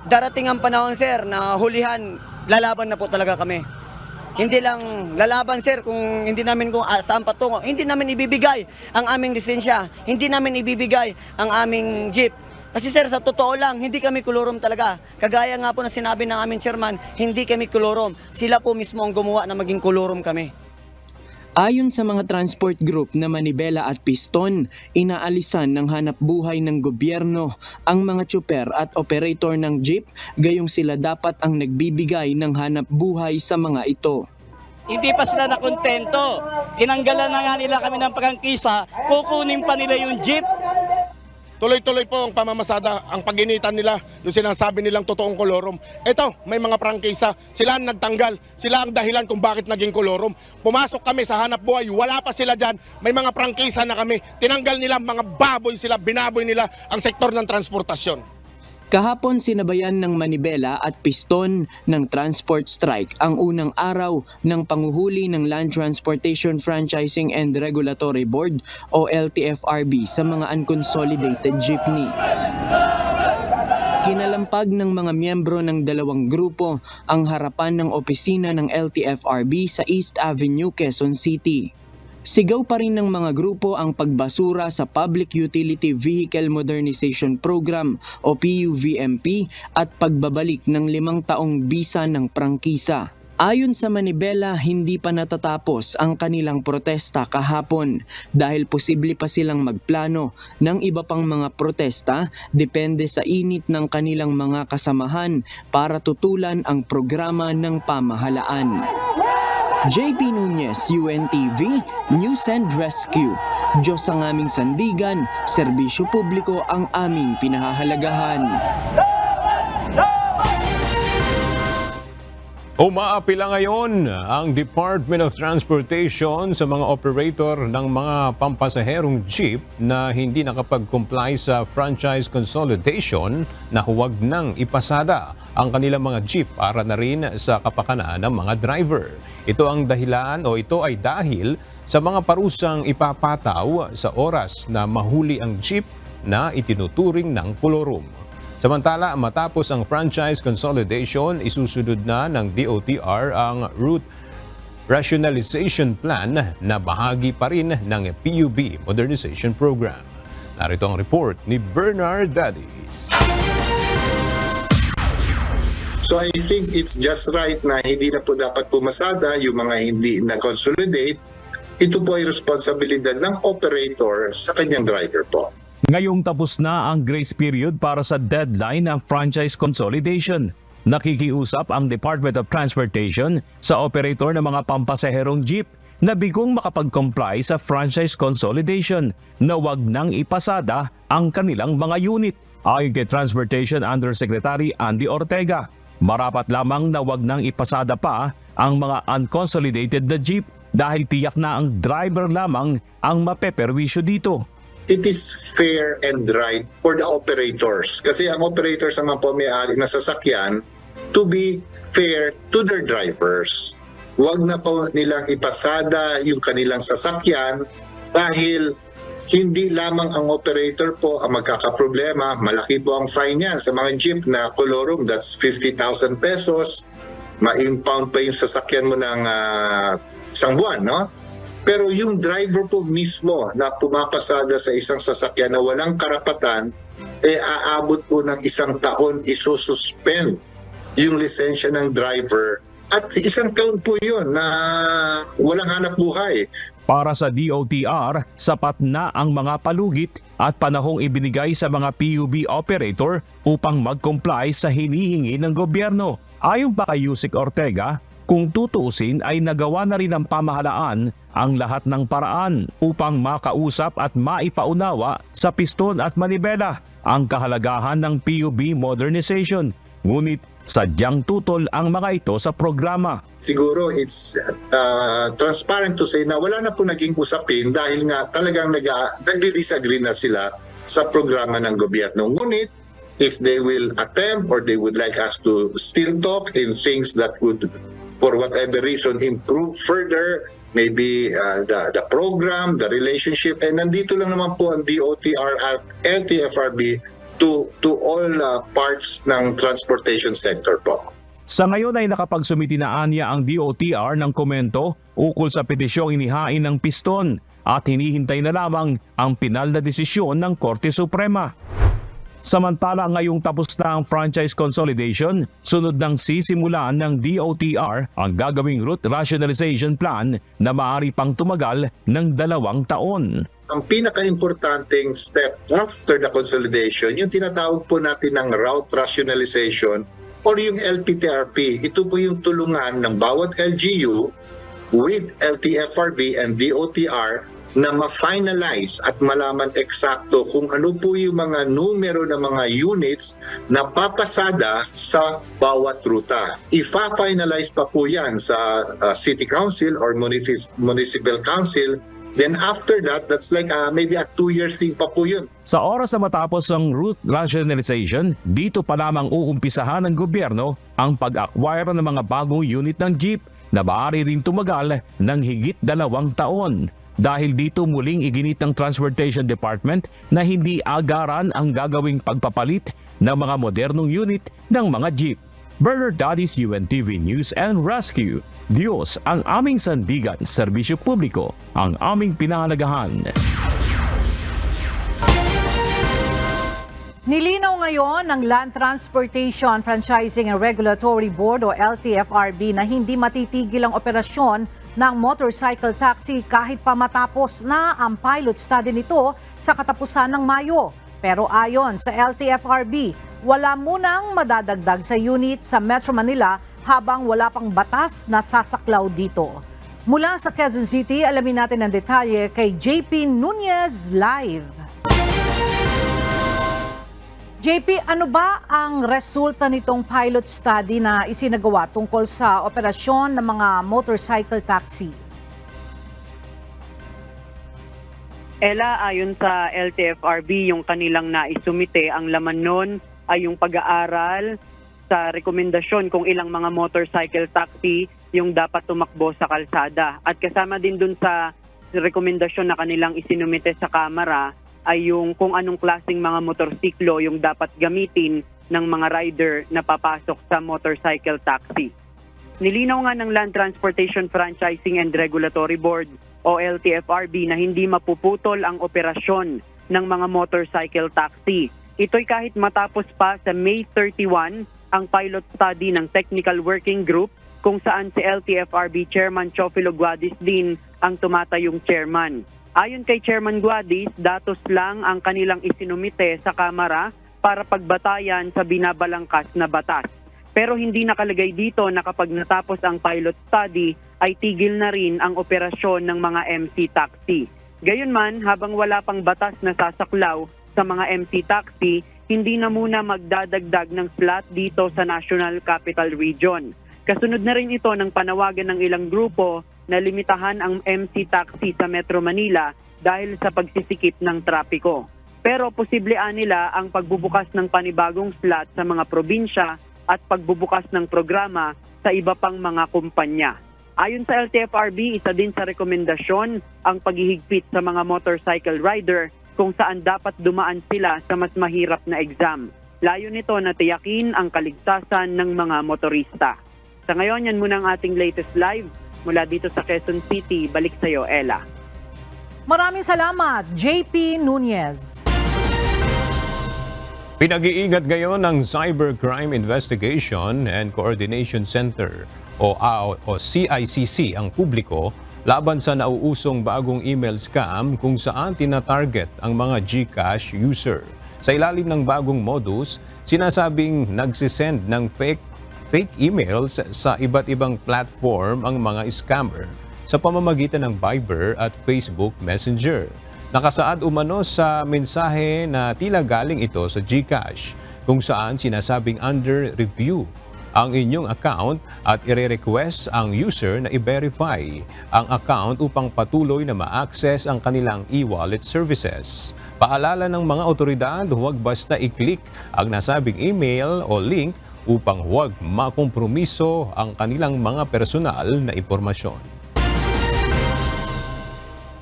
Darating ang panahon, sir, na hulihan, lalaban na po talaga kami. Hindi lang lalaban, sir, kung hindi namin kung saan patungo. Hindi namin ibibigay ang aming lisensya. Hindi namin ibibigay ang aming jeep. Kasi sir, sa totoo lang, hindi kami kolorom talaga. Kagaya nga po na sinabi ng aming chairman, hindi kami kolorom. Sila po mismo ang gumawa na maging kolorom kami. Ayon sa mga transport group na Manibela at Piston, inaalisan ng hanap buhay ng gobyerno ang mga tsuper at operator ng jeep, gayong sila dapat ang nagbibigay ng hanap buhay sa mga ito. Hindi pa sila nakontento. Tinanggalan na nga nila kami ng prangkisa, kukunin pa nila yung jeep. Tuloy-tuloy po ang pamamasada, ang paginitan nila, yung sinasabi nilang totoong kolorom. Ito, may mga prangkisa, sila ang nagtanggal, sila ang dahilan kung bakit naging kolorom. Pumasok kami sa hanap buhay, wala pa sila dyan, may mga prangkisa na kami. Tinanggal nila, mga baboy sila, binaboy nila ang sektor ng transportasyon. Kahapon sinabayan ng Manibela at Piston ng transport strike ang unang araw ng panguhuli ng Land Transportation Franchising and Regulatory Board o LTFRB sa mga unconsolidated jeepney. Kinalampag ng mga miyembro ng dalawang grupo ang harapan ng opisina ng LTFRB sa East Avenue, Quezon City. Sigaw pa rin ng mga grupo ang pagbasura sa Public Utility Vehicle Modernization Program o PUVMP at pagbabalik ng 5 taong bisa ng prangkisa. Ayon sa Manibela, hindi pa natatapos ang kanilang protesta kahapon dahil posible pa silang magplano ng iba pang mga protesta depende sa init ng kanilang mga kasamahan para tutulan ang programa ng pamahalaan. JP Nunez, UNTV, News and Rescue. Diyos ang aming sandigan, serbisyo publiko ang aming pinahahalagahan. Umaapila ngayon ang Department of Transportation sa mga operator ng mga pampasaherong jeep na hindi nakapag-comply sa franchise consolidation na huwag nang ipasada ang kanilang mga jeep para na rin sa kapakanan ng mga driver. Ito ay dahil sa mga parusang ipapataw sa oras na mahuli ang jeep na itinuturing ng kolorum. Samantala, matapos ang franchise consolidation, isusunod na ng DOTR ang route rationalization plan na bahagi pa rin ng PUB modernization program. Narito ang report ni Bernard Dadis. So I think it's just right na hindi na po dapat pumasada yung mga hindi na-consolidate. Ito po ay responsibilidad ng operator sa kanyang driver po. Ngayong tapos na ang grace period para sa deadline ng franchise consolidation. Nakikiusap ang Department of Transportation sa operator ng mga pampasaherong jeep na bigong makapag-comply sa franchise consolidation na wag nang ipasada ang kanilang mga unit. Ayon kay Transportation Undersecretary Andy Ortega, marapat lamang na wag nang ipasada pa ang mga unconsolidated na jeep dahil tiyak na ang driver lamang ang mapeperwisyo dito. It is fair and right for the operators. Kasi ang operators ang mga pamiyari na sasakyan to be fair to their drivers. Huwag na po nilang ipasada yung kanilang sasakyan dahil hindi lamang ang operator po ang magkakaproblema. Malaki po ang fine yan sa mga jeep na kolorum. That's 50,000 pesos. Ma-impound pa yung sasakyan mo ng isang buwan, no? Pero yung driver po mismo na pumapasada sa isang sasakyan na walang karapatan, aabot po ng 1 taon isususpend yung lisensya ng driver. At 1 taon po yun na walang hanap buhay. Para sa DOTR, sapat na ang mga palugit at panahong ibinigay sa mga PUB operator upang mag-comply sa hinihingi ng gobyerno. Ayon pa kay Yusek Ortega, kung tutuusin ay nagawa na rin ng pamahalaan ang lahat ng paraan upang makausap at maipaunawa sa Piston at Manibela ang kahalagahan ng PUB modernization. Ngunit sadyang tutol ang mga ito sa programa. Siguro it's transparent to say na wala na po naging usapin dahil nga talagang nagdi-disagree na sila sa programa ng gobyerno. Ngunit if they will attempt or they would like us to still talk in things that would for whatever reason improve further, maybe the program, the relationship, and nandito lang naman po ang DOTR at LTFRB to all parts ng transportation sector po. Sa ngayon ay nakapagsumiti na anya ang DOTR ng komento ukol sa petisyong inihain ng Piston at hinihintay na lamang ang pinal na desisyon ng Korte Suprema. Samantala ngayong tapos na ang franchise consolidation, sunod ng sisimulan ng DOTR ang gagawing route rationalization plan na maaari pang tumagal ng 2 taon. Ang pinaka-importanting step after the consolidation, yung tinatawag po natin ng route rationalization or yung LPTRP. Ito po yung tulungan ng bawat LGU with LTFRB and DOTR na ma-finalize at malaman eksakto kung ano po yung mga numero ng mga units na papasada sa bawat ruta. Ifa-finalize pa po yan sa City Council or Municipal Council. Then after that, that's like maybe a 2-year thing pa po yun. Sa oras na matapos ang route rationalization, dito pa lamang uumpisahan ng gobyerno ang pag-acquire ng mga bagong unit ng jeep na maaari rin tumagal ng higit 2 taon. Dahil dito muling iginit ng Transportation Department na hindi agaran ang gagawing pagpapalit ng mga modernong unit ng mga jeep. Bernard Dadis, UNTV News and Rescue. Diyos ang aming sandigan, serbisyo publiko ang aming pinahalagahan. Nilinaw ngayon ng Land Transportation Franchising and Regulatory Board o LTFRB na hindi matitigil ang operasyon ng motorcycle taxi kahit pa matapos na ang pilot study nito sa katapusan ng Mayo. Pero ayon sa LTFRB, wala munang madadagdag sa unit sa Metro Manila habang wala pang batas na sasaklaw dito. Mula sa Quezon City, alamin natin ang detalye kay JP Nunez live. JP, ano ba ang resulta nitong pilot study na isinagawa tungkol sa operasyon ng mga motorcycle taxi? Ella, ayon sa LTFRB, yung kanilang naisumite, ang laman nun ay yung pag-aaral sa rekomendasyon kung ilang mga motorcycle taxi yung dapat tumakbo sa kalsada. At kasama din dun sa rekomendasyon na kanilang isinumite sa Kamara ay yung kung anong klaseng mga motorsiklo yung dapat gamitin ng mga rider na papasok sa motorcycle taxi. Nilinaw nga ng Land Transportation Franchising and Regulatory Board o LTFRB na hindi mapuputol ang operasyon ng mga motorcycle taxi. Ito'y kahit matapos pa sa May 31 ang pilot study ng Technical Working Group kung saan si LTFRB Chairman Chofilo Guadis din ang tumatayong chairman. Ayon kay Chairman Guadis, datos lang ang kanilang isinumite sa Kamara para pagbatayan sa binabalangkas na batas. Pero hindi nakalagay dito na kapag natapos ang pilot study ay tigil na rin ang operasyon ng mga MC taxi. Gayunman, habang wala pang batas na sasaklaw sa mga MC taxi, hindi na muna magdadagdag ng slot dito sa National Capital Region. Kasunod na rin ito ng panawagan ng ilang grupo na limitahan ang MC taxi sa Metro Manila dahil sa pagsisikip ng trapiko. Pero posible nila ang pagbubukas ng panibagong slot sa mga probinsya at pagbubukas ng programa sa iba pang mga kumpanya. Ayon sa LTFRB, isa din sa rekomendasyon ang paghihigpit sa mga motorcycle rider kung saan dapat dumaan sila sa mas mahirap na exam. Layo nito na tiyakin ang kaligtasan ng mga motorista. Sa ngayon, yan muna ang ating latest live. Mula dito sa Quezon City, balik sa iyo, Ella. Maraming salamat, JP Nunez. Pinag-iingat ngayon ng Cybercrime Investigation and Coordination Center o CICC ang publiko laban sa nauusong bagong email scam kung saan tina-target ang mga GCash user. Sa ilalim ng bagong modus, sinasabing nagsisend ng fake emails sa iba't ibang platform ang mga scammer sa pamamagitan ng Viber at Facebook Messenger. Nakasaad umano sa mensahe na tila galing ito sa GCash kung saan sinasabing under review ang inyong account at ire-request ang user na i-verify ang account upang patuloy na ma-access ang kanilang e-wallet services. Paalala ng mga otoridad, huwag basta i-click ang nasabing email o link upang huwag makompromiso ang kanilang mga personal na impormasyon.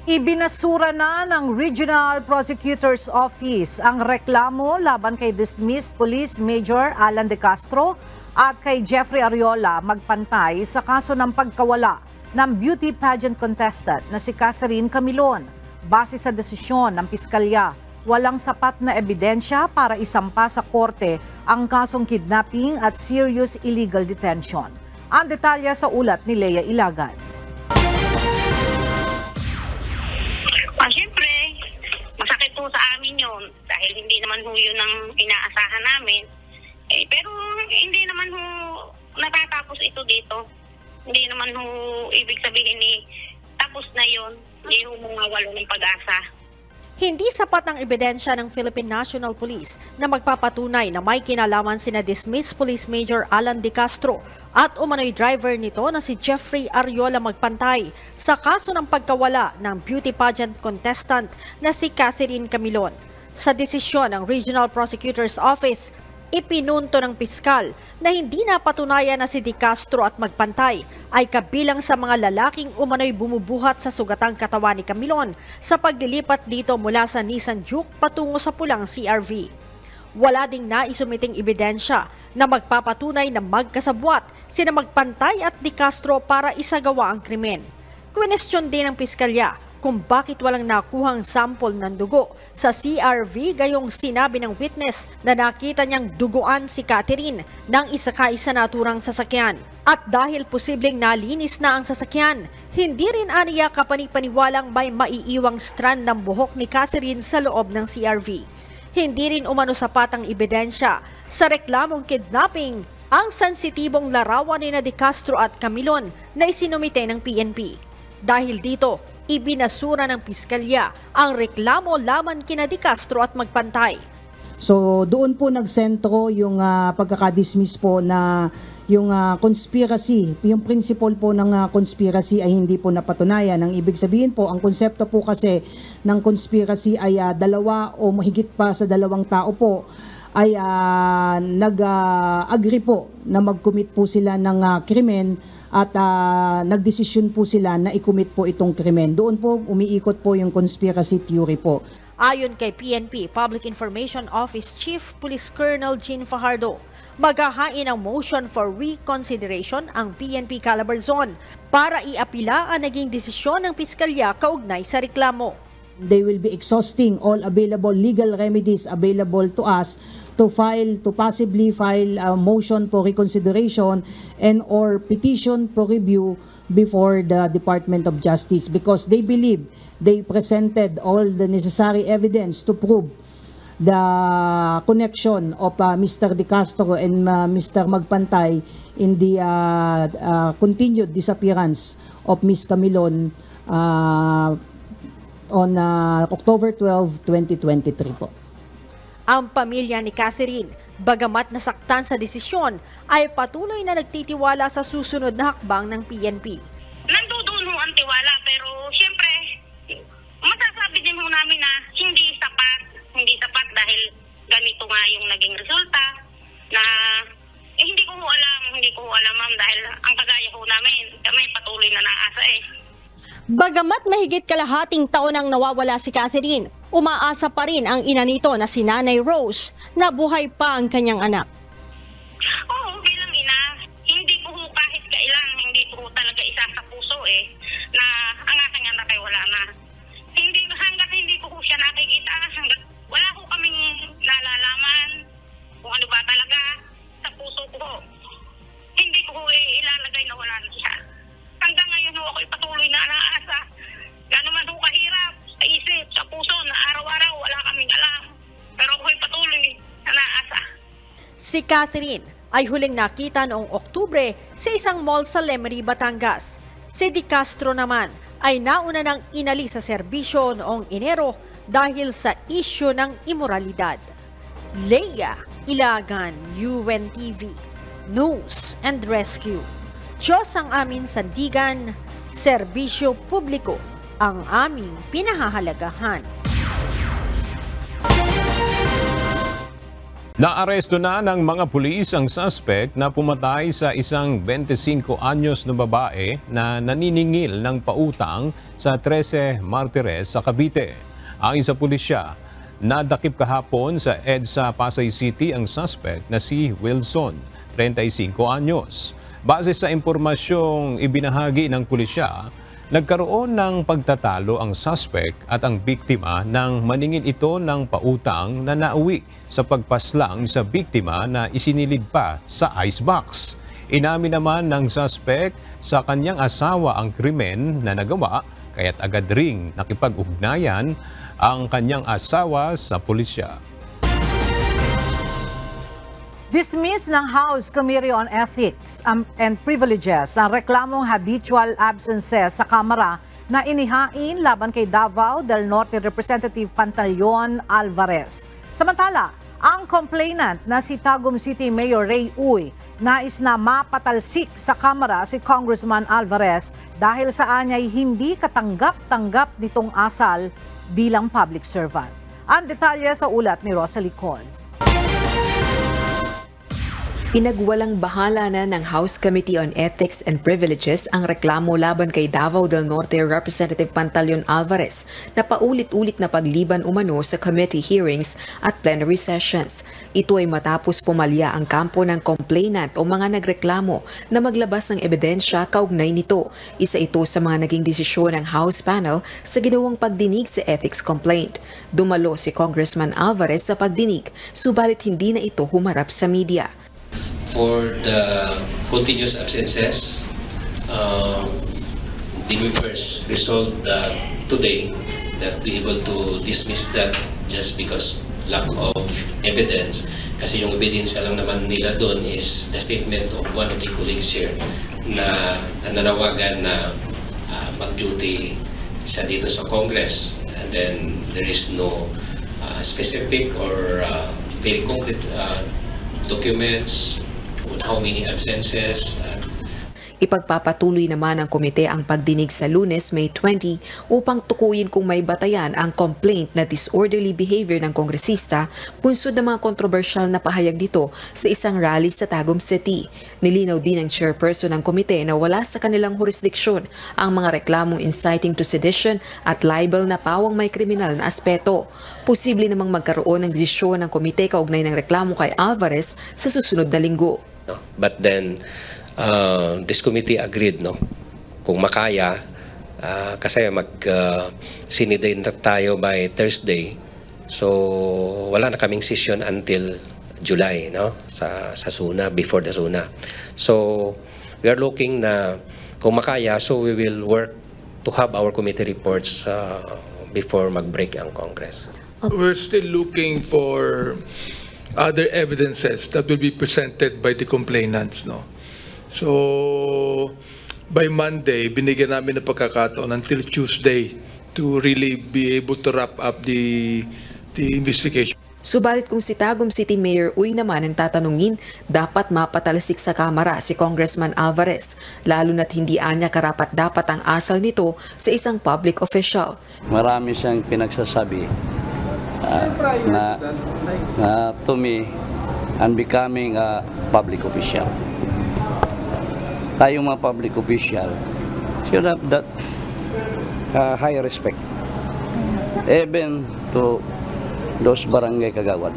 Ibinasura na ng Regional Prosecutor's Office ang reklamo laban kay dismissed Police Major Alan De Castro at kay Jeffrey Ariola magpantay sa kaso ng pagkawala ng beauty pageant contestant na si Catherine Camilon. Base sa desisyon ng Piskalya, walang sapat na ebidensya para isampa sa korte ang kasong kidnapping at serious illegal detention. Ang detalye sa ulat ni Lea Ilagan. Siyempre, masakit po sa amin yun dahil hindi naman ho yun ang inaasahan namin. Pero hindi naman ho natatapos ito dito. Hindi naman ho ibig sabihin tapos na yun. Hindi ho mawawalo ng pag-asa. Hindi sapat ang ebidensya ng Philippine National Police na magpapatunay na may kinalaman sina dismissed Police Major Alan De Castro at umano'y driver nito na si Jeffrey Ariola magpantay sa kaso ng pagkawala ng beauty pageant contestant na si Catherine Camilon. Sa desisyon ng Regional Prosecutor's Office, Ipinunto ng piskal na hindi napatunayan na si De Castro at Magpantay ay kabilang sa mga lalaking umano'y bumubuhat sa sugatang katawan ni Camilon sa paglilipat dito mula sa Nissan Juke patungo sa pulang CRV. Wala ding naisumiting ebidensya na magpapatunay na magkasabwat sina Magpantay at De Castro para isagawa ang krimen. Kwestiyon din ng piskalya kung bakit walang nakuhang sample ng dugo sa CRV gayong sinabi ng witness na nakita niyang duguan si Catherine ng isakay sa naturang sasakyan. At dahil posibleng nalinis na ang sasakyan, hindi rin aniya kapanipaniwalang may maiiwang strand ng buhok ni Catherine sa loob ng CRV. Hindi rin umano sapat ang ebidensya sa reklamong kidnapping ang sensitibong larawan ni De Castro at Camilon na isinumite ng PNP. Dahil dito, ibinasura ng piskalya ang reklamo laban kina De Castro at Magpantay. So doon po nagsentro yung pagkakadismiss po na yung conspiracy, yung principle po ng conspiracy ay hindi po napatunayan. Ang ibig sabihin po, ang konsepto po kasi ng conspiracy ay dalawa o mahigit pa sa dalawang tao po ay nag-agree po na mag-commit po sila ng krimen at nagdesisyon po sila na i-commit po itong krimen. Doon po umiikot po yung conspiracy theory po. Ayon kay PNP Public Information Office Chief Police Colonel Jean Fajardo, maghahain ng motion for reconsideration ang PNP Calabarzon para iapila ang naging desisyon ng piskalya kaugnay sa reklamo. They will be exhausting all available legal remedies available to us to possibly file a motion for reconsideration and or petition for review before the Department of Justice because they believe they presented all the necessary evidence to prove the connection of Mr. De Castro and Mr. Magpantay in the continued disappearance of Ms. Camilon on October 12, 2023 po. Ang pamilya ni Catherine, bagamat nasaktan sa desisyon, ay patuloy na nagtitiwala sa susunod na hakbang ng PNP. Nandoon ho ang tiwala pero siyempre masasabi din ho namin na hindi sapat dahil ganito nga yung naging resulta na hindi ko ho alam ma'am dahil ang kagaya ho namin kami patuloy na naasa Bagamat mahigit kalahating taon ang nawawala si Catherine, umaasa pa rin ang ina nito na si Nanay Rose na buhay pa ang kanyang anak. Oo, bilang ina, hindi ko kahit kailan, hindi ko talaga isa sa puso na ang aking anak ay wala na. Hanggat hindi ko siya nakikita, hanggat wala ko kaming nalalaman kung ano ba talaga sa puso ko. Hindi ko ilalagay na wala na siya. Hanggang ngayon ako patuloy na naasa. Gano'n man ho kahirap sa isip, sa puso na araw-araw wala kaming alam. Pero ako'y patuloy na naasa. Si Catherine ay huling nakita noong Oktubre sa isang mall sa Lemery, Batangas. Si De Castro naman ay nauna nang inalis sa serbisyo noong Enero dahil sa isyu ng imoralidad. Leia Ilagan, UNTV, News and Rescue. Diyos ang aming sandigan, serbisyo publiko ang aming pinahahalagahan. Naaresto na ng mga pulis ang suspect na pumatay sa isang 25 anyos na babae na naniningil ng pautang sa 13 Martires sa Cavite. Ayon sa pulisya, nadakip kahapon sa EDSA Pasay City ang suspect na si Wilson, 35 anyos. Base sa impormasyong ibinahagi ng pulisya, nagkaroon ng pagtatalo ang suspect at ang biktima nang maningil ito ng pautang na nauwi sa pagpaslang sa biktima na isinilid pa sa icebox. Inamin naman ng suspect sa kanyang asawa ang krimen na nagawa, kaya't agad ring nakipag-ugnayan ang kanyang asawa sa pulisya. Dismiss ng House Committee on Ethics and Privileges ang reklamong habitual absences sa Kamara na inihain laban kay Davao del Norte Representative Pantaleon Alvarez. Samantala, ang complainant na si Tagum City Mayor Ray Uy nais na mapatalsik sa Kamara si Congressman Alvarez dahil sa anya'y hindi katanggap-tanggap nitong asal bilang public servant. Ang detalye sa ulat ni Rosalie Coz. Pinagwalang bahala na ng House Committee on Ethics and Privileges ang reklamo laban kay Davao del Norte Representative Pantaleon Alvarez na paulit-ulit na pagliban umano sa committee hearings at plenary sessions. Ito ay matapos pumalya ang kampo ng complainant o mga nagreklamo na maglabas ng ebidensya kaugnay nito. Isa ito sa mga naging desisyon ng House panel sa ginawang pagdinig sa ethics complaint. Dumalo si Congressman Alvarez sa pagdinig, subalit hindi na ito humarap sa media. For the continuous absences, the members resolved today that we able to dismiss that just because lack of evidence. Kasi yung ebidensya lang naman nila doon is the statement of one of the colleagues here na nanawagan na mag-duty sa dito sa Congress. And then there is no specific or very concrete documents on how many absences. Ipagpapatuloy naman ng komite ang pagdinig sa Lunes, May 20 upang tukuyin kung may batayan ang complaint na disorderly behavior ng kongresista bunsod ng mga kontrobersyal na pahayag dito sa isang rally sa Tagum City. Nilinaw din ng chairperson ng komite na wala sa kanilang jurisdiksyon ang mga reklamong inciting to sedition at libel na pawang may kriminal na aspeto. Posible namang magkaroon ng desisyon ng komite kaugnay ng reklamo kay Alvarez sa susunod na linggo. But then this committee agreed, no, kung makaya, kasi siniday na tayo by Thursday, so wala na kaming session until July, no, sa SUNA, before the SUNA. So we are looking na kung makaya, so we will work to have our committee reports before mag-break ang Congress. We're still looking for other evidences that will be presented by the complainants, no. So, by Monday, binigyan namin ng pagkakataon until Tuesday to really be able to wrap up the investigation. Subalit kung si Tagum City Mayor Uy naman ang tatanungin, dapat mapatalasik sa Kamara si Congressman Alvarez, lalo na't hindi anya karapat-dapat ang asal nito sa isang public official. Marami siyang pinagsasabi na to me, and becoming a public official. Tayong mga public official should have that high respect even to those barangay kagawad,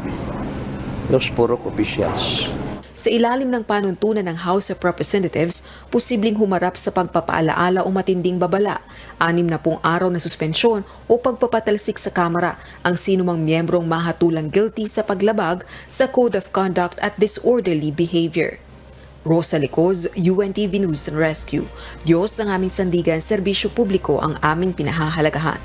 those purok officials. Sa ilalim ng panuntunan ng House of Representatives, posibleng humarap sa pagpapaalaala o matinding babala, 60 araw na suspensyon o pagpapatalsik sa Kamara ang sinumang miyembrong mahatulang guilty sa paglabag sa Code of Conduct at Disorderly Behavior. Rosa Licoz, UNTV News and Rescue. Diyos ang aming sandigan, serbisyo publiko ang aming pinahahalagahan.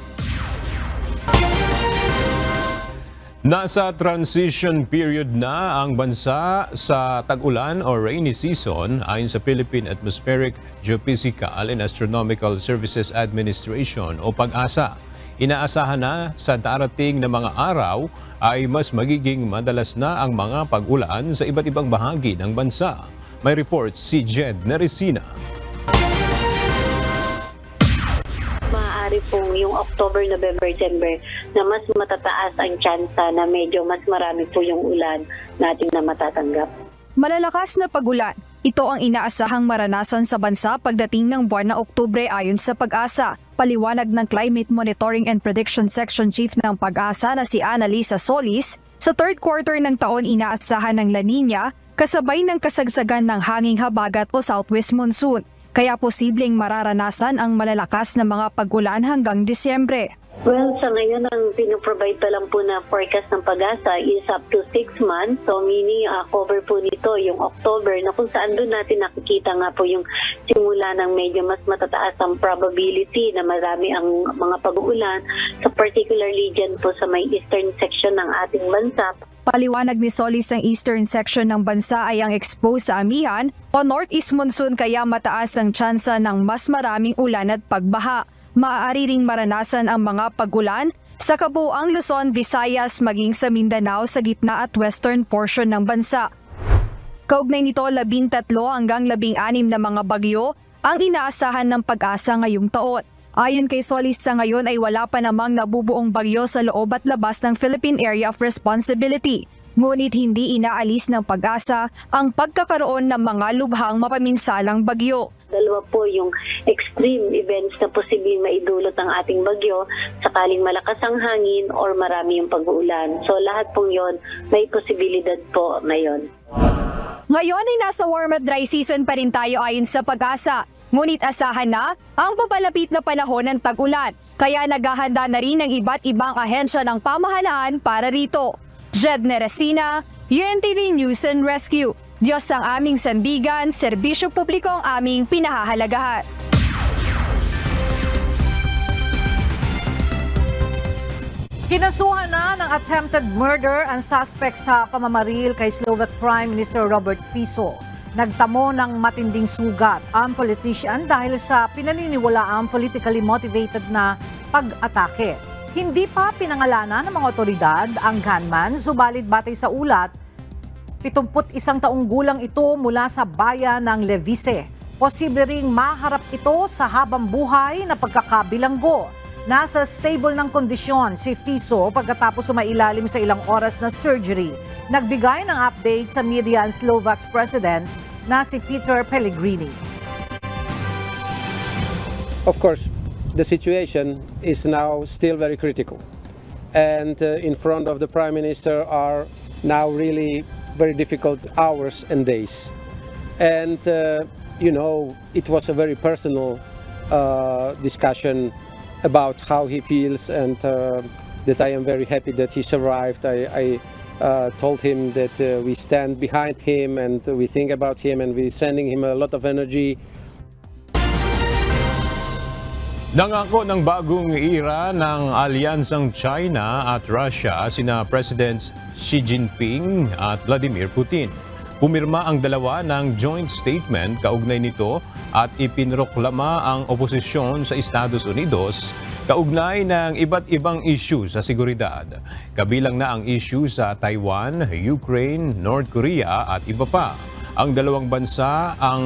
Nasa transition period na ang bansa sa tag-ulan o rainy season ayon sa Philippine Atmospheric, Geophysical and Astronomical Services Administration o PAGASA. Inaasahan na sa darating na mga araw ay mas magiging madalas na ang mga pag-ulan sa iba't ibang bahagi ng bansa. May report si Jed Neresina. Maaari pong yung October, November, December na mas matataas ang tsansa na medyo mas marami po yung ulan natin na matatanggap. Malalakas na pag-ulan. Ito ang inaasahang maranasan sa bansa pagdating ng buwan na Oktubre ayon sa PAGASA. Paliwanag ng Climate Monitoring and Prediction Section Chief ng PAGASA na si Annalisa Solis, sa third quarter ng taon inaasahan ng La Nina kasabay ng kasagsagan ng hanging habagat o southwest monsoon, kaya posibleng mararanasan ang malalakas na mga pag-ulan hanggang Disyembre. Well, sa ngayon, ang pinoprovide pa lang po na forecast ng PAGASA is up to 6 months. So, meaning cover po nito yung October na kung saan doon natin nakikita nga po yung simula ng medyo mas matataas ang probability na marami ang mga pag-uulan sa particularly dyan po sa may eastern section ng ating bansa. Paliwanag ni Solis ang eastern section ng bansa ay ang exposed sa amihan o northeast monsoon kaya mataas ang tsansa ng mas maraming ulan at pagbaha. Maaari ring maranasan ang mga pag-ulan sa kabuuang Luzon, Visayas maging sa Mindanao sa gitna at western portion ng bansa. Kaugnay nito, 13 hanggang 16 na mga bagyo ang inaasahan ng PAGASA ngayong taon. Ayon kay Solis, sa ngayon ay wala pa namang nabubuong bagyo sa loob at labas ng Philippine Area of Responsibility. Ngunit hindi inaalis ng Pag-asa ang pagkakaroon ng mga lubhang mapaminsalang bagyo. Dalawa po yung extreme events na posibleng maidulot ng ating bagyo, sakaling malakas ang hangin or marami yung pag-uulan. So lahat pong yon may posibilidad po ngayon. Ngayon ay nasa warm at dry season pa rin tayo ayon sa Pag-asa. Ngunit asahan na ang papalapit na panahon ng tag-ulan, kaya naghahanda na rin ng iba't ibang ahensya ng pamahalaan para rito. Jed Neresina, UNTV News and Rescue. Diyos ang aming sandigan, serbisyo publiko ang aming pinahahalagahan. Kinasuhan na ng attempted murder ang suspect sa pamamaril kay Slovak Prime Minister Robert Fico. Nagtamo ng matinding sugat ang politician dahil sa pinaniniwalaang politically motivated na pag-atake. Hindi pa pinangalanan ng mga otoridad ang gunman, subalit batay sa ulat, 71 taong gulang ito mula sa bayan ng Levise. Posible ring maharap ito sa habang buhay na pagkakabilanggo. Nasa stable ng kondisyon si Fico pagkatapos sumailalim sa ilang oras na surgery. Nagbigay ng update sa media ang Slovak's president na si Peter Pellegrini. Of course, the situation is now still very critical. And in front of the Prime Minister are now really very difficult hours and days. And, you know, it was a very personal discussion about how he feels, and that I am very happy that he survived. I told him that we stand behind him and we think about him and we're sending him a lot of energy. Nangako ng bagong era ng alyansang China at Russia sina Presidents Xi Jinping at Vladimir Putin. Pumirma ang dalawa ng joint statement kaugnay nito at ipinroklama ang oposisyon sa Estados Unidos kaugnay ng iba't ibang issue sa seguridad. Kabilang na ang issue sa Taiwan, Ukraine, North Korea at iba pa. Ang dalawang bansa ang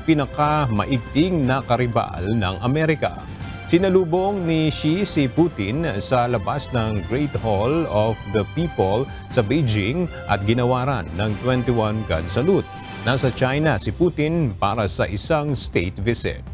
pinakamaigting na karibal ng Amerika. Sinalubong ni Xi si Putin sa labas ng Great Hall of the People sa Beijing at ginawaran ng 21 gun salute. Nasa China si Putin para sa isang state visit.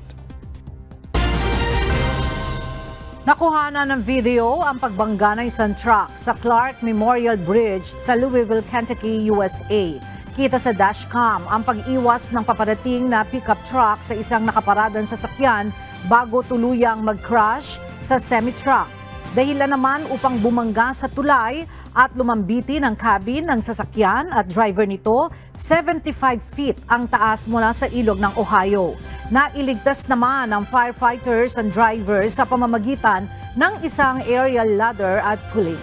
Nakuha ng video ang pagbangga ng isang truck sa Clark Memorial Bridge sa Louisville, Kentucky, USA. Kita sa dashcam ang pag-iwas ng paparating na pickup truck sa isang nakaparadang sasakyan bago tuluyang mag-crash sa semi-truck. Dahilan naman upang bumangga sa tulay at lumambiti ng cabin ng sasakyan at driver nito 75 feet ang taas mula sa ilog ng Ohio. Nailigtas naman ng firefighters and drivers sa pamamagitan ng isang aerial ladder at pulley.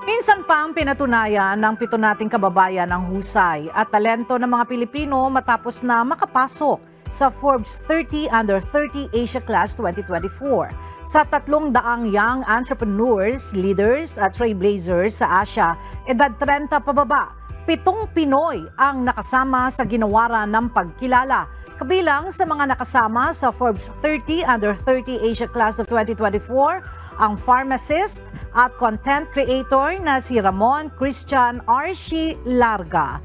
Minsan pang pinatunayan ng 7 nating kababayan ang husay at talento ng mga Pilipino matapos na makapasok sa Forbes 30 Under 30 Asia Class 2024. Sa 300 young entrepreneurs, leaders at trailblazers sa Asia, edad 30 pababa, 7 Pinoy ang nakasama sa ginawaran ng pagkilala. Kabilang sa mga nakasama sa Forbes 30 Under 30 Asia Class of 2024, ang pharmacist at content creator na si Ramon Christian Archie Larga.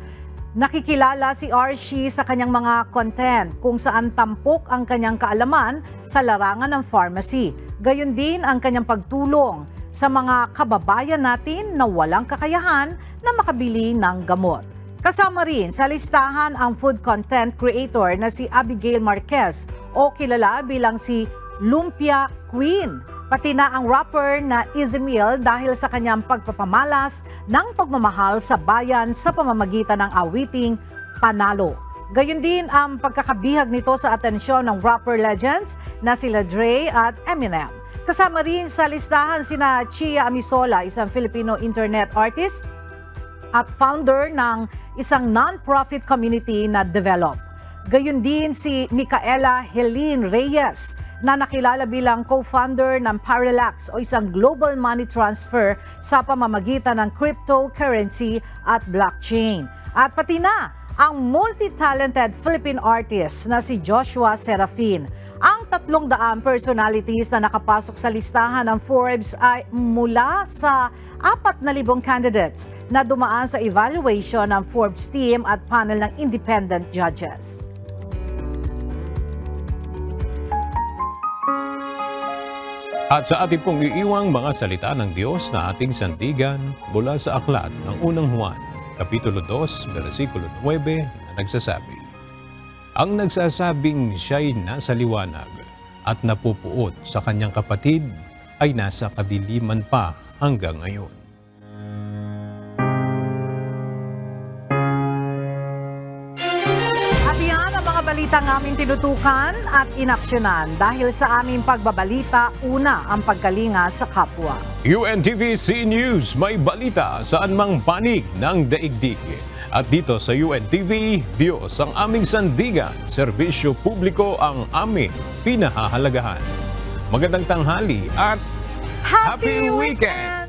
Nakikilala si Archie sa kanyang mga content kung saan tampok ang kanyang kaalaman sa larangan ng pharmacy. Gayon din ang kanyang pagtulong sa mga kababayan natin na walang kakayahan na makabili ng gamot. Kasama rin sa listahan ang food content creator na si Abigail Marquez o kilala bilang si Lumpia Queen. Pati na ang rapper na Izemil dahil sa kanyang pagpapamalas ng pagmamahal sa bayan sa pamamagitan ng awiting Panalo. Gayon din ang pagkakabihag nito sa atensyon ng rapper legends na sila Dre at Eminem. Kasama rin sa listahan sina Chia Amisola, isang Filipino internet artist at founder ng isang non-profit community na Develop. Gayon din si Micaela Helene Reyes na nakilala bilang co-founder ng Parallax o isang global money transfer sa pamamagitan ng cryptocurrency at blockchain. At pati na ang multi-talented Philippine artist na si Joshua Serafin. Ang 300 personalities na nakapasok sa listahan ng Forbes ay mula sa 4,000 candidates na dumaan sa evaluation ng Forbes team at panel ng independent judges. At sa ating pong iiwang mga salita ng Diyos na ating sandigan mula sa aklat ng unang Juan, Kapitulo 2, versikulo 9 na nagsasabi, ang nagsasabing siya'y nasa liwanag at napupuot sa kanyang kapatid ay nasa kadiliman pa hanggang ngayon. At yan ang mga balitang aming tinutukan at inaksyonan dahil sa aming pagbabalita, una ang pagkalinga sa kapwa. UNTV-C News, may balita saan mang panig ng daigdig. At dito sa UNTV, Diyos ang aming sandigan, serbisyo publiko ang aming pinahahalagahan. Magandang tanghali at Happy Weekend!